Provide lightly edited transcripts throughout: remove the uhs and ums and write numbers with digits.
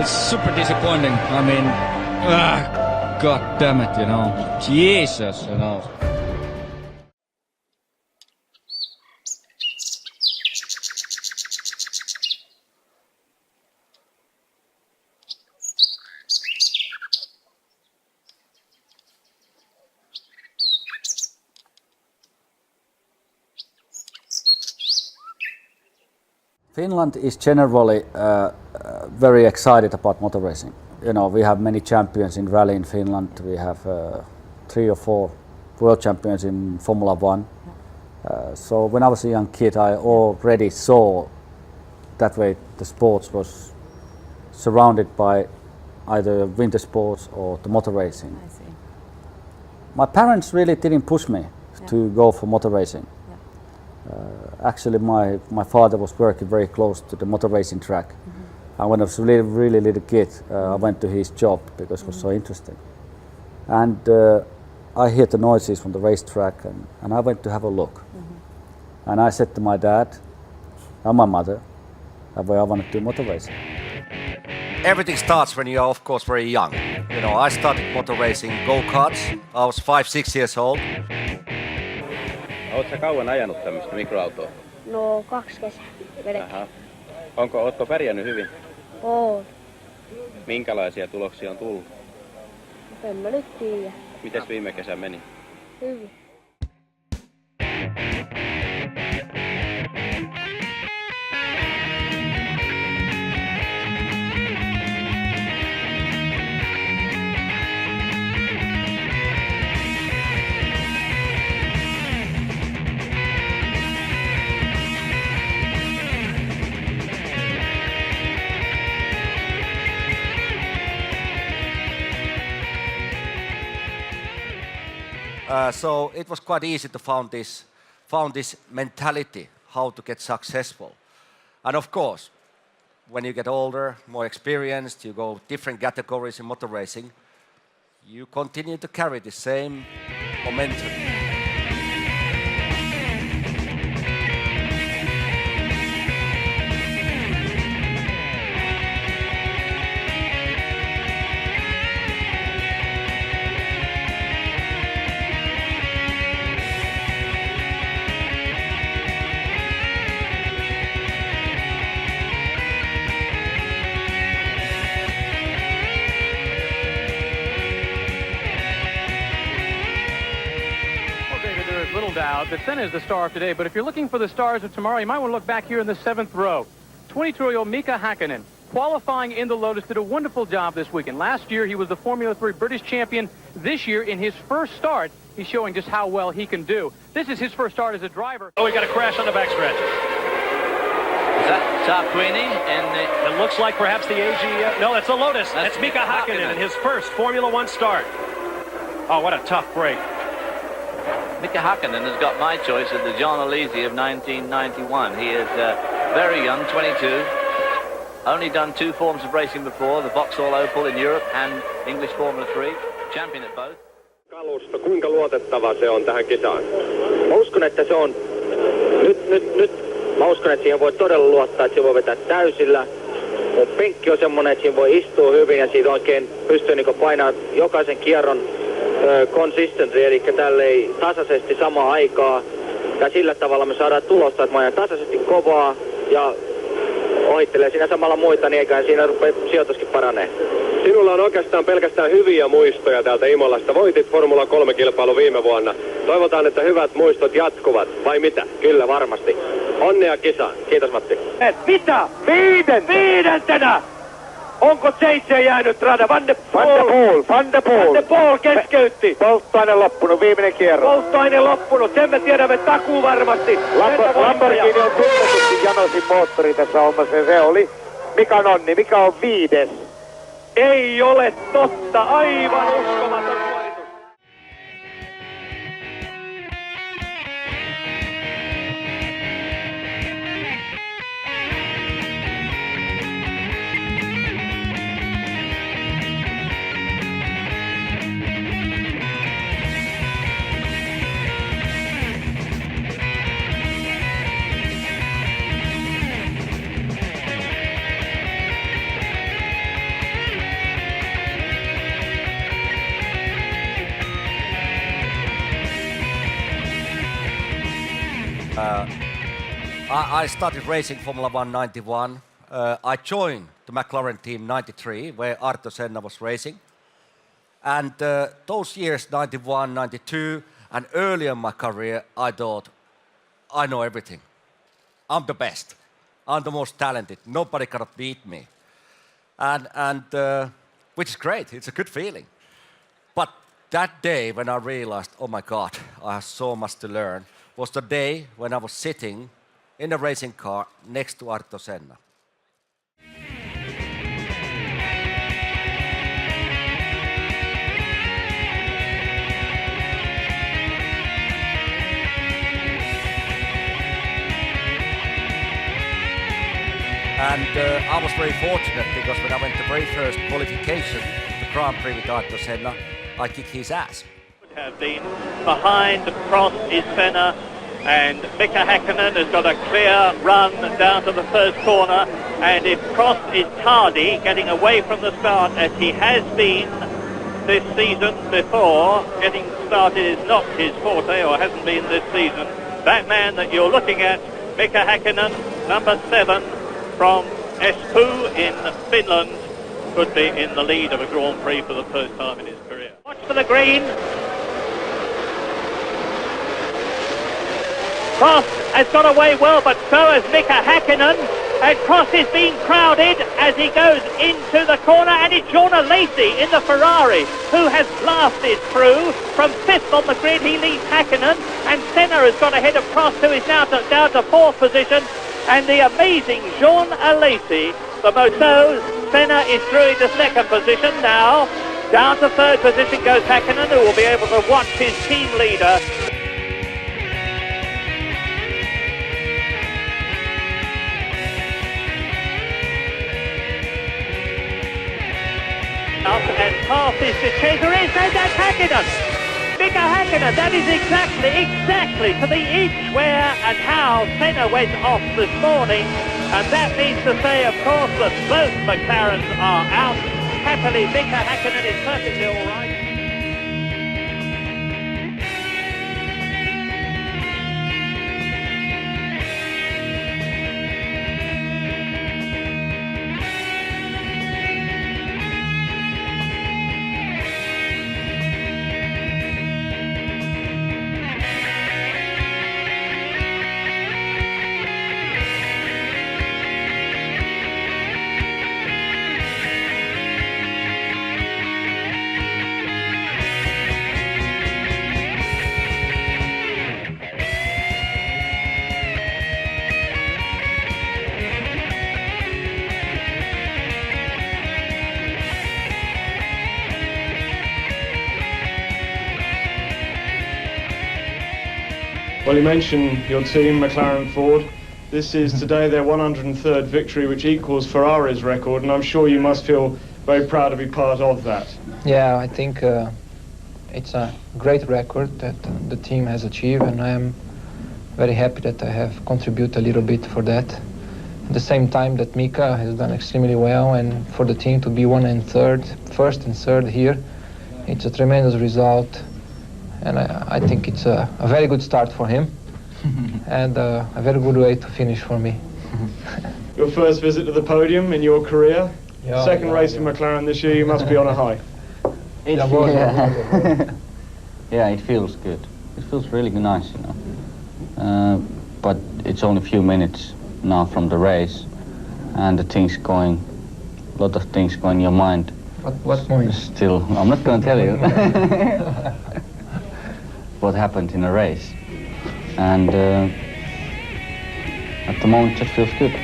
it's super disappointing. I mean, god damn it, you know. Jesus, you know. Finland is generally very excited about motor racing. You know, we have many champions in rally in Finland. We have 3 or 4 world champions in Formula 1. So when I was a young kid, I already saw that way the sports was surrounded by either winter sports or the motor racing. I see. My parents really didn't push me to go for motor racing. Actually, my father was working very close to the motor racing track. And when I was really little kid, I went to his job because it was so interesting. And I heard the noises from the racetrack and I went to have a look. And I said to my dad and my mother that I wanted to do motor racing. Everything starts when you are, of course, very young. You know, I started motor racing go-karts. I was 5-6 years old. Oletko sä kauan ajanut tämmöistä mikroautoa? No 2 kesää melkein. Aha. Ootko pärjännyt hyvin? Oon. Minkälaisia tuloksia on tullut? En mä nyt tiedä. Mites viime kesä meni? Hyvin. So it was quite easy to found this mentality how to get successful. And of course, when you get older, more experienced, you go different categories in motor racing, you continue to carry the same momentum. Doubt that Senna is the star of today, but if you're looking for the stars of tomorrow, you might want to look back here in the 7th row. 22-year-old Mika Häkkinen, qualifying in the Lotus, did a wonderful job this weekend. Last year, he was the Formula 3 British champion. This year, in his first start, he's showing just how well he can do. This is his first start as a driver. Oh, he got a crash on the backstretch. Is that Tarquini? And it looks like perhaps the AG... no, that's the Lotus. That's Mika Häkkinen in his first Formula 1 start. Oh, what a tough break. Mika Häkkinen has got my choice of the John Alesi of 1991. He is very young, 22. Only done 2 forms of racing before, the Vauxhall Opel in Europe and English Formula 3. Champion at both. Kalusto, kuinka luotettava se on tähän kisaan? Mä uskon, että se on... Nyt. Mä uskon, että siihen voi todella luottaa, että se voi vetää täysillä. Mun penkki on semmonen, että siinä voi istua hyvin ja siitä oikein pystyy niinku painaa jokaisen kierron consistency, eli tälleen tasaisesti samaan aikaa. Ja sillä tavalla me saadaan tulosta, että mä ajan tasaisesti kovaa ja ohittelee siinä samalla muita, niin eiköhän siinä sijoituskin paranee. Sinulla on oikeastaan pelkästään hyviä muistoja täältä Imolasta. Voitit Formula 3-kilpailu viime vuonna. Toivotaan, että hyvät muistot jatkuvat, vai mitä? Kyllä, varmasti. Onnea kisaan. Kiitos, Matti. Mitä? Viidentenä! Onko 7 jäänyt rada? Van de Poel keskeytti. Polttoaine loppunut, viimeinen kierros. Polttoaine loppunut, sen me tiedämme takuu varmasti. Lamborghini on tunnetusti janosin moottori tässä hommassa ja se oli Mika Nonni. Mikä on 5? Ei ole totta, aivan uskomaton suoritus. I started racing Formula 1 91. I joined the McLaren team 93, where Ayrton Senna was racing. And those years, 91, 92, and earlier in my career, I thought, I know everything. I'm the best. I'm the most talented. Nobody cannot beat me. And which is great. It's a good feeling. But that day when I realized, oh my God, I have so much to learn, was the day when I was sitting in a racing car next to Ayrton Senna. And I was very fortunate because when I went the very first qualification, the Grand Prix with Ayrton Senna, I kicked his ass. Have been behind Prost is Senna, and Mika Häkkinen has got a clear run down to the first corner, and if Prost is tardy, getting away from the start as he has been this season before, getting started is not his forte, or hasn't been this season. That man that you're looking at, Mika Häkkinen, number 7 from Espoo in Finland, could be in the lead of a Grand Prix for the first time in his career. Watch for the green. Prost has got away well, but so has Mika Häkkinen. And Prost is being crowded as he goes into the corner, and it's Jean Alesi in the Ferrari who has blasted through from 5th on the grid. He leads Häkkinen, and Senna has got ahead of Prost, who is now down to 4th position. And the amazing Jean Alesi, the Moto, Senna is through into 2nd position now. Down to 3rd position goes Häkkinen, who will be able to watch his team leader. And passes to Cesaris, and that's Häkkinen. Mika Häkkinen, that is exactly to the inch where and how Senna went off this morning. And that means to say, of course, that both McLarens are out. Happily, Mika Häkkinen is perfectly all right. Well, you mentioned your team, McLaren Ford. This is today their 103rd victory, which equals Ferrari's record, and I'm sure you must feel very proud to be part of that. Yeah, I think it's a great record that the team has achieved, and I am very happy that I have contributed a little bit for that. At the same time that Mika has done extremely well, and for the team to be 1 and 3rd, 1st and 3rd here, it's a tremendous result. And I think it's a very good start for him and a very good way to finish for me. Your first visit to the podium in your career, second race for McLaren this year, you must be on a high. Yeah, it feels good. It feels really nice, you know. But it's only a few minutes now from the race, and a lot of things going in your mind. What point? Still, I'm not going to tell you. What happened in a race, and at the moment it just feels good.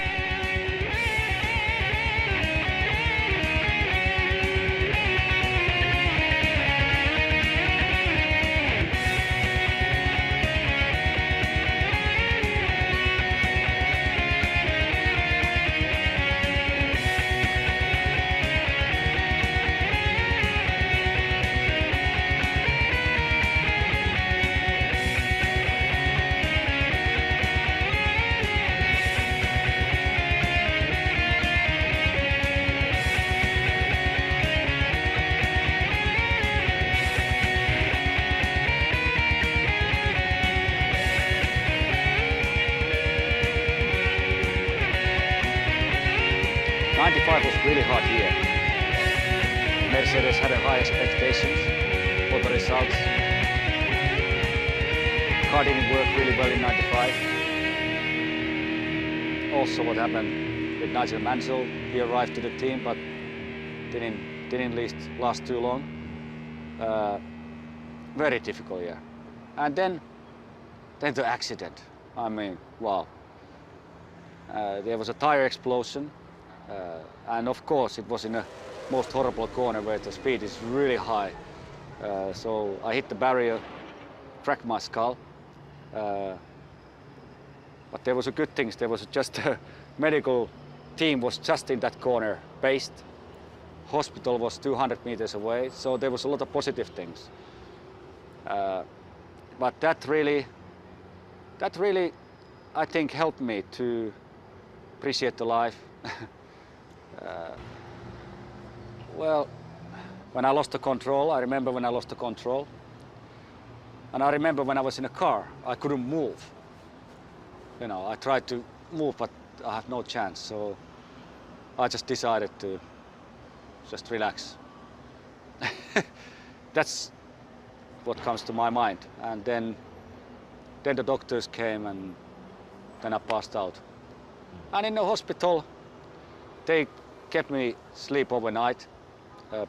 95 was really hard year. Mercedes had a high expectations for the results. Car didn't work really well in 95. Also what happened with Nigel Mansell, he arrived to the team but didn't last too long. Very difficult year. And then the accident. I mean, wow. There was a tire explosion, and of course it was in a most horrible corner where the speed is really high. So I hit the barrier, cracked my skull. But there was a good thing. There was just a medical team was just in that corner based. Hospital was 200 meters away, so there was a lot of positive things. But that really, I think, helped me to appreciate the life. Well, when I lost the control, I remember when I lost the control. And I remember when I was in a car, I couldn't move. You know, I tried to move, but I had no chance. So I just decided to just relax. That's what comes to my mind. And then the doctors came and then I passed out. And in the hospital, they kept me asleep overnight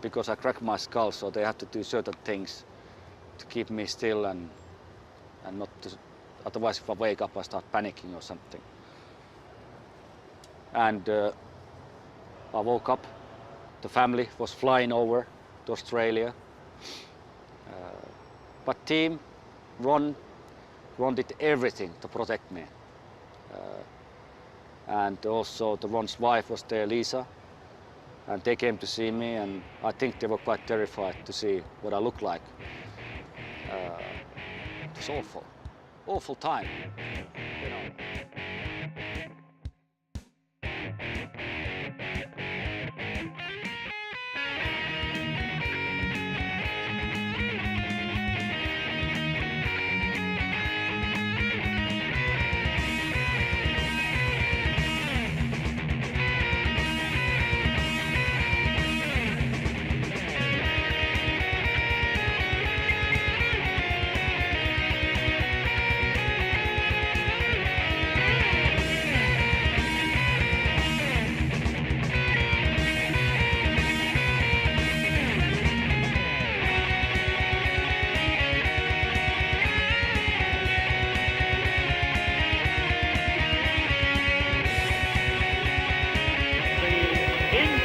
because I cracked my skull, so they had to do certain things to keep me still and not to, otherwise if I wake up I start panicking or something. And I woke up, the family was flying over to Australia. But team, Ron did everything to protect me. And also Ron's wife was there, Lisa, and they came to see me, and I think they were quite terrified to see what I look like. It was awful, awful time, you know.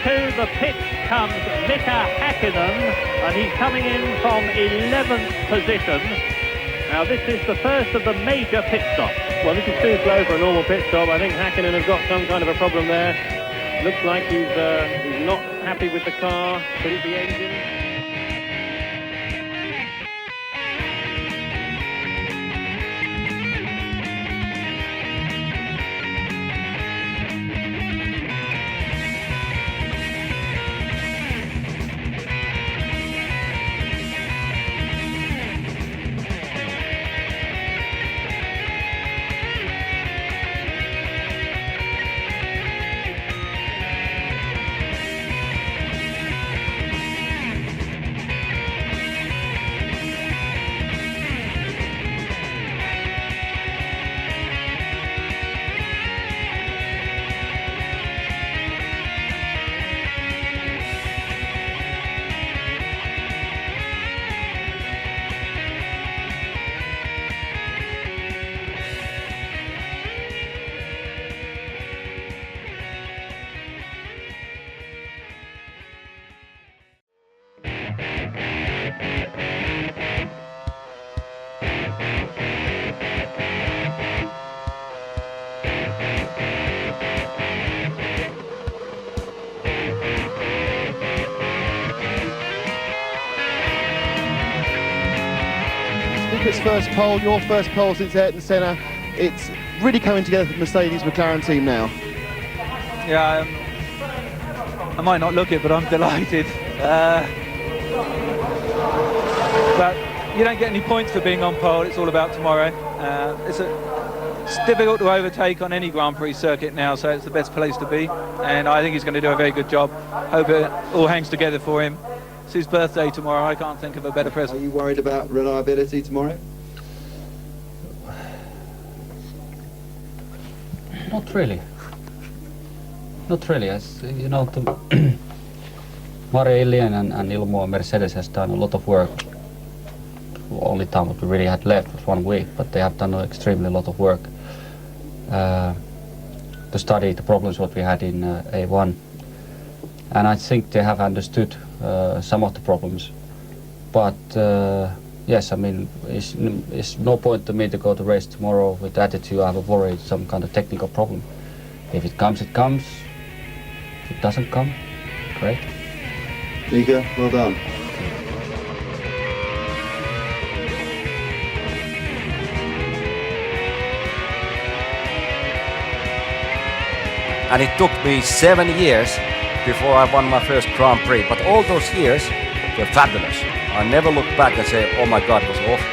To the pits comes Mika Häkkinen, and he's coming in from 11th position. Now this is the first of the major pit stops. Well, this is too slow for a normal pit stop. I think Häkkinen has got some kind of a problem there. Looks like he's not happy with the car. Could it be engine? Mika's first pole, your first pole since Ayrton Senna. It's really coming together for the Mercedes McLaren team now. Yeah, I might not look it, but I'm delighted. But you don't get any points for being on pole. It's all about tomorrow. It's difficult to overtake on any Grand Prix circuit now, so it's the best place to be, and I think he's going to do a very good job. Hope it all hangs together for him. It's his birthday tomorrow. I can't think of a better present. Are you worried about reliability tomorrow? Not really. Not really. As you know, Mario Ilien and Ilmo Mercedes has done a lot of work. The only time that we really had left was 1 week, but they have done extremely lot of work to study the problems what we had in A1. And I think they have understood some of the problems. But yes, I mean, it's no point to me to go to race tomorrow with the attitude I have a worry, some kind of technical problem. If it comes, it comes. If it doesn't come, great. Mika, well done. And it took me 7 years before I won my first Grand Prix. But all those years were fabulous. I never look back and say, oh my God, it was awful.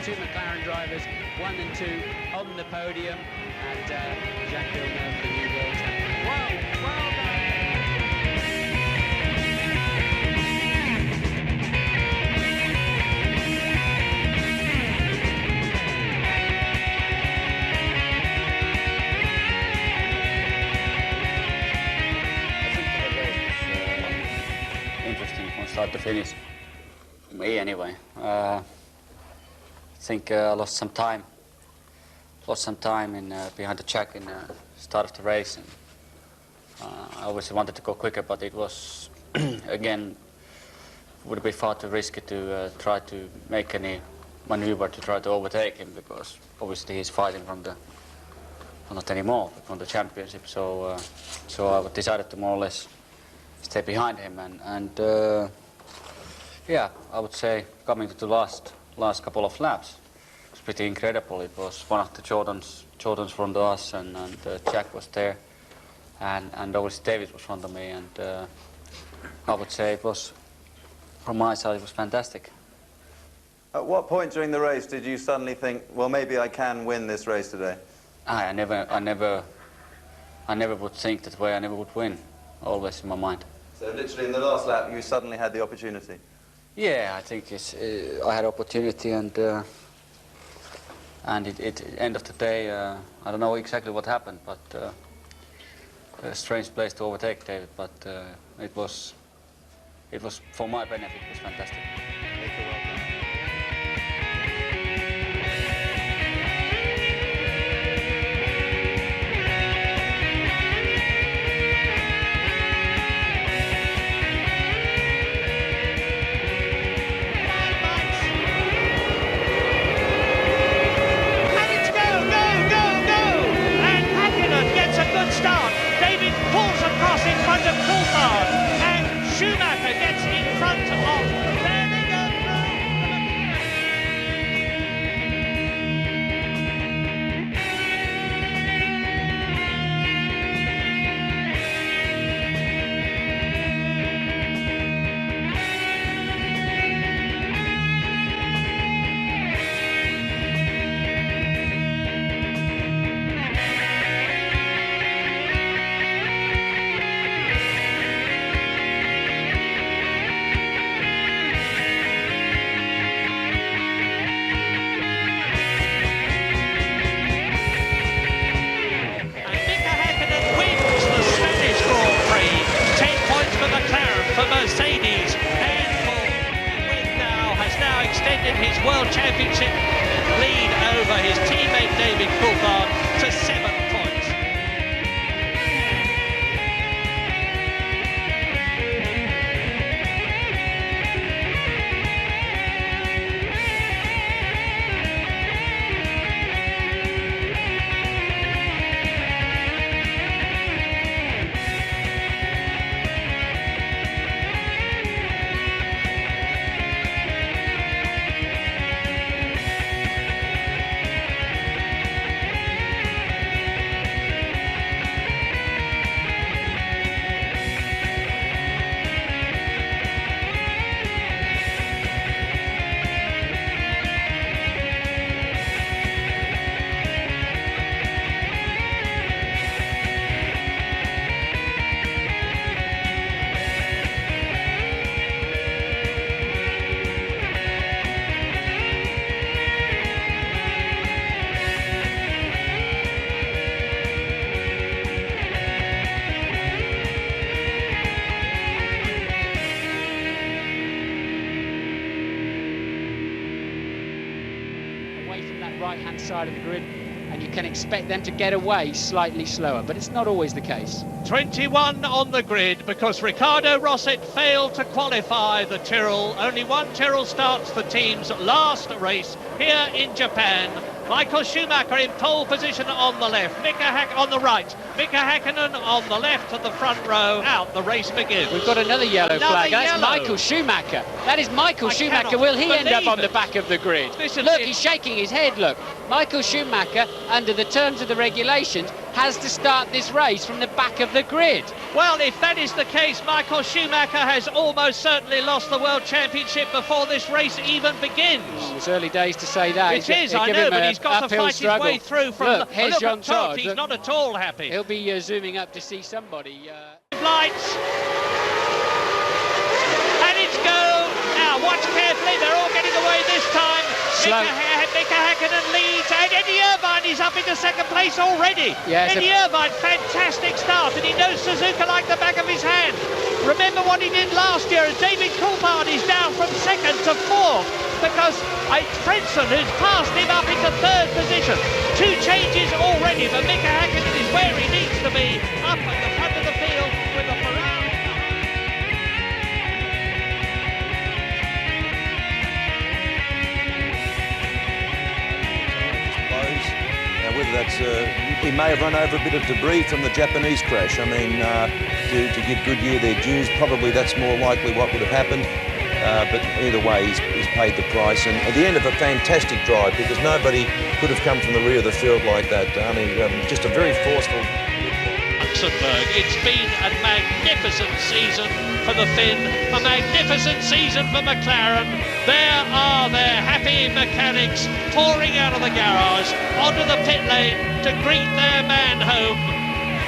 Two McLaren drivers, 1 and 2 on the podium, and Jacques Villeneuve, the new world champion. Well done. Interesting from start to finish. Me anyway. I think I lost some time. In behind the track in start of the race. And, I obviously wanted to go quicker, but it was again would be far too risky to try to make any maneuver to try to overtake him, because obviously he's fighting from the not anymore from the championship. So I decided to more or less stay behind him, and yeah, I would say coming to the last couple of laps, it's pretty incredible. It was one of the Jordans front of us, and Jack was there, and obviously David was front of me, and I would say it was, from my side, it was fantastic. At what point during the race did you suddenly think, well, maybe I can win this race today? I never would think that way. I never would win. Always in my mind. So literally in the last lap, you suddenly had the opportunity. Yeah, I think I had opportunity, and end of the day, I don't know exactly what happened, but a strange place to overtake David. But it was for my benefit. It was fantastic. Start. David pulls across in front of Coulthard, and Schumacher gets in front of. There they go Mercedes, and Wynn has now extended his World Championship lead over his teammate David Coulthard to 7 points. away from that right-hand side of the grid, and you can expect them to get away slightly slower, but it's not always the case. 21 on the grid because Ricardo Rosset failed to qualify the Tyrrell. Only one Tyrrell starts the team's last race here in Japan. Michael Schumacher in pole position on the left, on the right, Mika Häkkinen on the left of the front row. Out, the race begins. We've got another yellow flag. That's Michael Schumacher. That is Michael Schumacher. Will he end up on the back of the grid? Look, he's shaking his head, look. Michael Schumacher, under the terms of the regulations, has to start this race from the back of the grid. Well, if that is the case, Michael Schumacher has almost certainly lost the World Championship before this race even begins. It's early days to say that. It is, I know, but he's got to fight his way through from look, here's Jean Todt. He's not at all happy. He'll be zooming up to see somebody. Lights. And it's go. Now, watch carefully. They're all getting away this time. Mika Häkkinen leads, and Eddie Irvine is up into second place already. Yes, Eddie Irvine, fantastic start, and he knows Suzuka like the back of his hand. Remember what he did last year, as David Coulthard is down from second to fourth, because Frentzen has passed him up into third position. Two changes already, but Mika Häkkinen is where he needs to be, up at the front of the field with the Ferrari. Whether that's he may have run over a bit of debris from the Japanese crash. I mean, to give Goodyear their dues, probably that's more likely what would have happened. But either way, he's paid the price. And at the end of a fantastic drive, because nobody could have come from the rear of the field like that. I mean, just a very forceful. Luxembourg. It's been a magnificent season for the Finn, a magnificent season for McLaren. There are their happy mechanics pouring out of the garage onto the pit lane to greet their man home.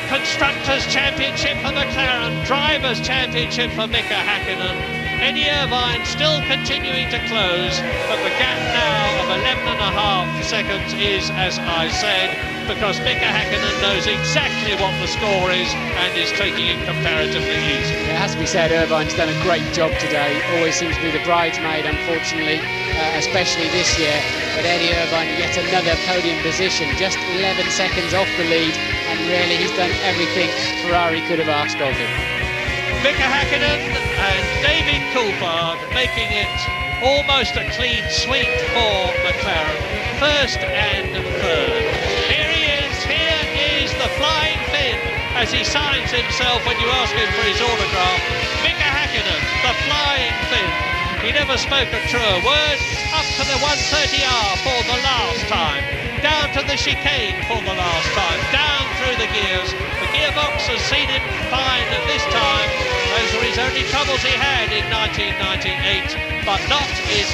Constructors' Championship for McLaren, Drivers' Championship for Mika Häkkinen. Eddie Irvine still continuing to close, but the gap now of 11.5 seconds is, as I said, because Mika Häkkinen knows exactly what the score is and is taking it comparatively easy. It has to be said, Irvine's done a great job today. Always seems to be the bridesmaid, unfortunately, especially this year. But Eddie Irvine, yet another podium position, just 11 seconds off the lead, and really he's done everything Ferrari could have asked of him. Mika Häkkinen and David Coulthard making it almost a clean sweep for McLaren, first and third. Here is the flying Finn as he signs himself when you ask him for his autograph. Mika Häkkinen, the flying Finn. He never spoke a truer word. Up to the 130R for the last time. Down to the chicane for the last time. Down through the gears. The gearbox has seen him fine at this time. Those were his only troubles he had in 1998, but not in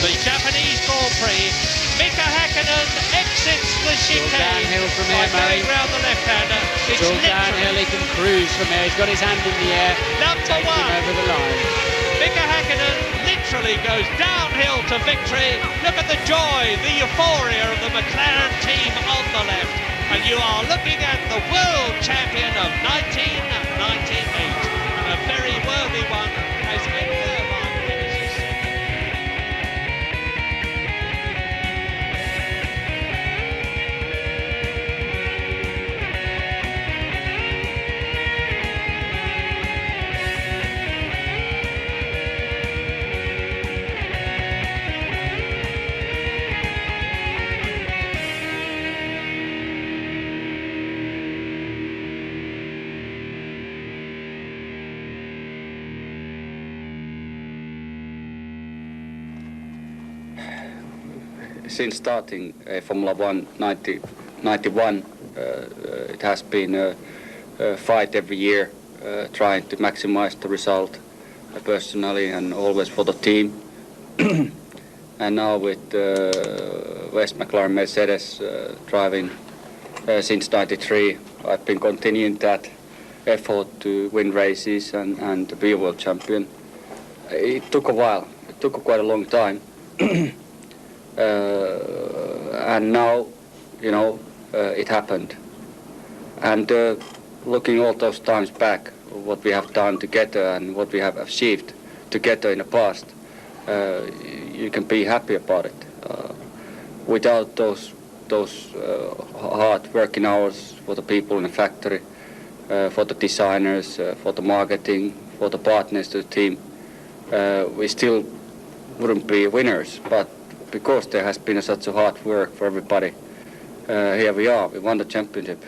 the Japanese Grand Prix. Mika Häkkinen exits the chicane. Downhill from here, Murray. Round the left-hander. It's all downhill. He can cruise from here. He's got his hand in the air. Number one. Over the line. Mika Häkkinen literally goes downhill to victory. Look at the joy, the euphoria of the McLaren team on the left. And you are looking at the world champion of 1998. And a very worthy one as Eddie Irvine finishes. Since starting Formula One 1991, it has been a fight every year, trying to maximize the result personally and always for the team. And now with West McLaren Mercedes driving since '93, I've been continuing that effort to win races and to be a world champion. It took a while. It took quite a long time. And now, you know, it happened. And looking all those times back, what we have done together and what we have achieved together in the past, you can be happy about it. without those hard working hours for the people in the factory, for the designers, for the marketing, for the partners to the team, we still wouldn't be winners. But because there has been such a hard work for everybody, here we are. We won the championship.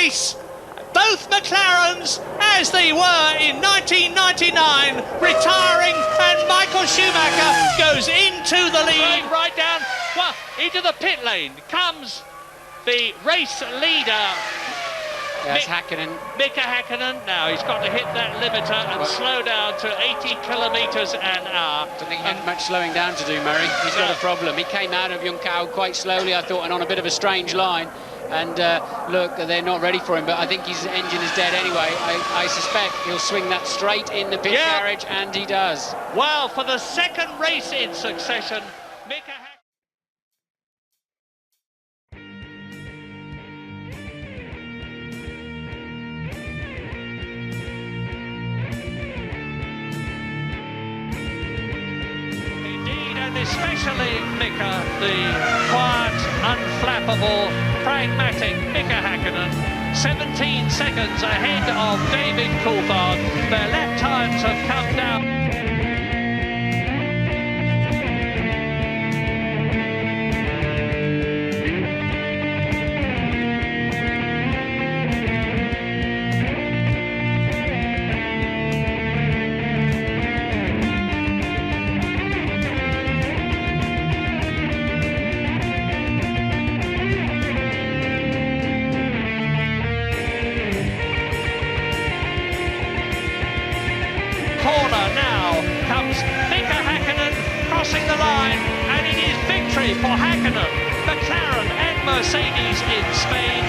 race. Both McLarens, as they were in 1999, retiring, and Michael Schumacher goes into the lead. Right down, well, into the pit lane comes the race leader. That's Häkkinen. Mika Häkkinen. Now he's got to hit that limiter and slow down to 80 kilometres an hour. I don't think he had much slowing down to do, Murray. He's got a problem. He came out of Junkau quite slowly, I thought, and on a bit of a strange line. And look, they're not ready for him, but I think his engine is dead anyway. I suspect he'll swing that straight in the pit garage, and he does. Well, for the second race in succession, Mika Häkkinen. Especially Mika, the quiet, unflappable, pragmatic Mika Häkkinen, 17 seconds ahead of David Coulthard. Their lap times have come down. For Häkkinen, McLaren and Mercedes in Spain.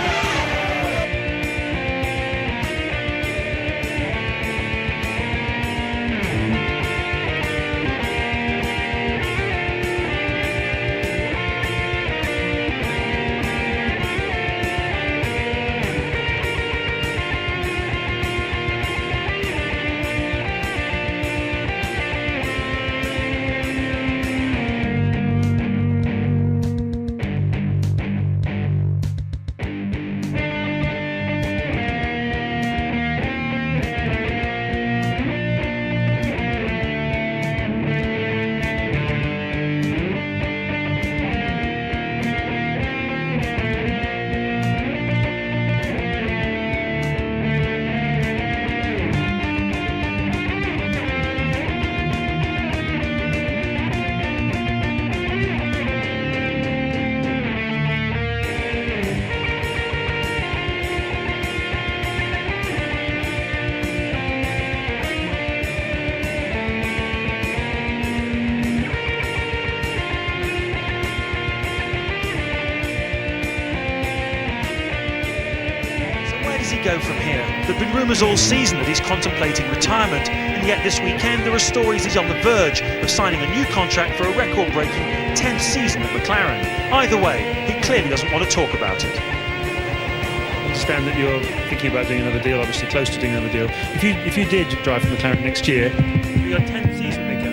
Go from here? There have been rumours all season that he's contemplating retirement, and yet this weekend there are stories he's on the verge of signing a new contract for a record-breaking 10th season at McLaren. Either way, he clearly doesn't want to talk about it. I understand that you're thinking about doing another deal, obviously close to doing another deal. If you did drive for McLaren next year, it'd be your 10th season, Mika.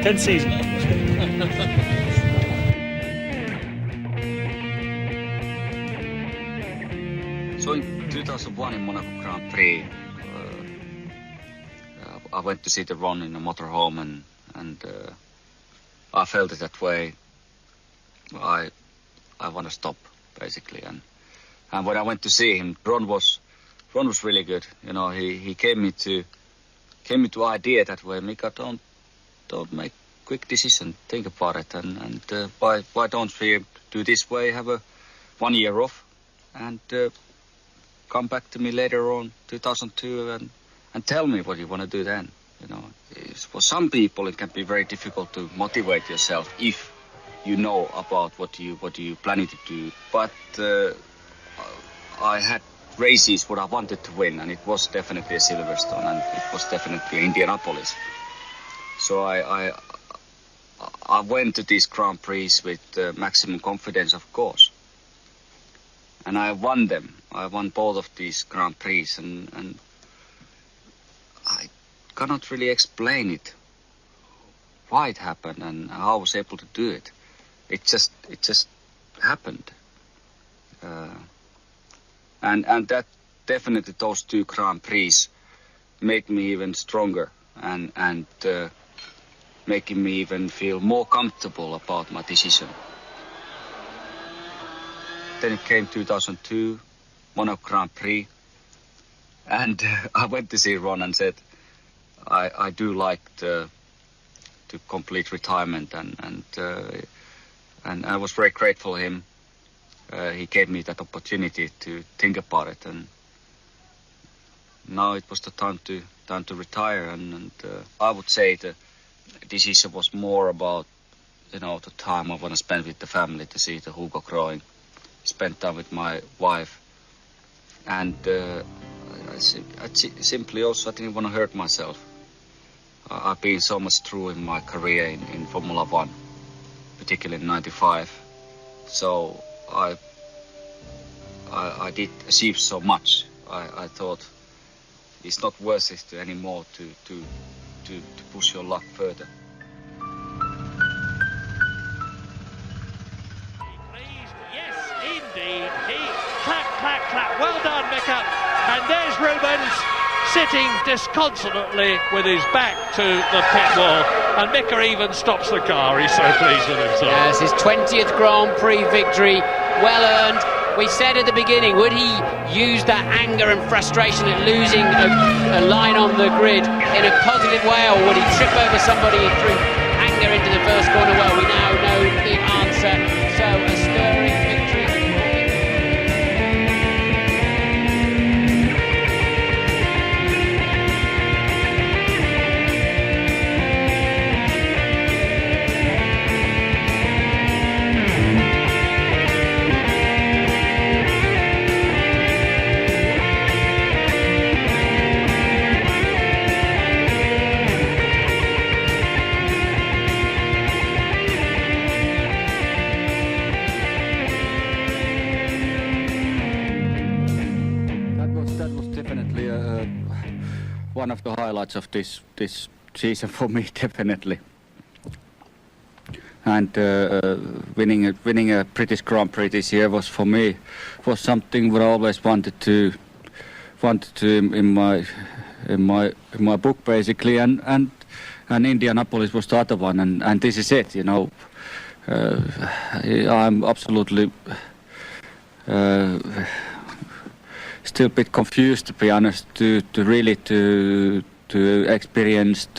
10th season. So in 2001 in Monaco Grand Prix, I went to see the run in a motorhome, and I felt it that way. I want to stop basically, and when I went to see him, Ron was really good. You know, he came me to idea that way. Mika, don't make quick decision. Think about it, and why don't we do this way? Have a 1 year off, and come back to me later on 2002 and tell me what you want to do then. You know, for some people it can be very difficult to motivate yourself if you know about what you planning to do. But I had races what I wanted to win, and it was definitely a Silverstone, and it was definitely Indianapolis. So I went to these Grand Prix with maximum confidence, of course. And I won them. I won both of these Grand Prix, and I cannot really explain it, why it happened and how I was able to do it. It just happened. And that definitely, those two Grand Prix make me even stronger and making me even feel more comfortable about my decision. Then it came 2002, Monaco Grand Prix, and I went to see Ron and said, I do like to complete retirement, and I was very grateful to him. He gave me that opportunity to think about it, and now it was the time to retire. And I would say the decision was more about, you know, the time I want to spend with the family to see the Hugo growing. spend time with my wife, and I simply also I didn't want to hurt myself. I've been so much through in my career in Formula One, particularly in '95. So I did achieve so much. I thought it's not worth it anymore to push your luck further. Yes, indeed. Clap, clap, clap. Well done, Mika. And there's Rubens sitting disconsolately with his back to the pit wall. And Mika even stops the car. He's so pleased with himself. Yes, his 20th Grand Prix victory, well earned. We said at the beginning, would he use that anger and frustration at losing a line on the grid in a positive way, or would he trip over somebody and threw anger into the first corner? Well, we now know the answer. So a stirring victory. One of the highlights of this season for me, definitely. And winning a British Grand Prix this year was for me something that I always wanted to in my book basically, and Indianapolis was the other one, and this is it. You know, I'm absolutely. Still a bit confused, to be honest, to really experience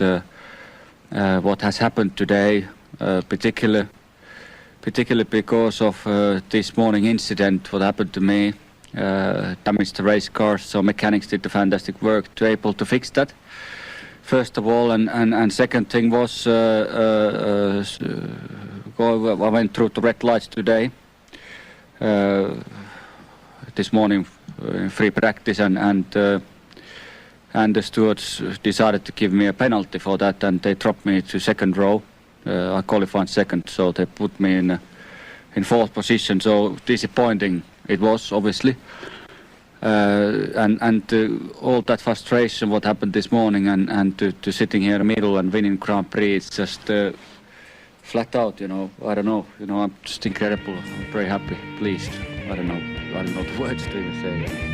what has happened today, particularly because of this morning incident. What happened to me damaged the race car, so mechanics did the fantastic work to able to fix that. First of all, and second thing was I went through the red lights today. This morning. Free practice, and the stewards decided to give me a penalty for that, and they dropped me to second row. I qualified second, so they put me in fourth position. So disappointing it was, obviously, and all that frustration what happened this morning, and to sitting here in the middle and winning Grand Prix, it's just flat out. You know, I don't know. You know, I'm just incredible. I'm very happy, pleased. I don't know the words to even say.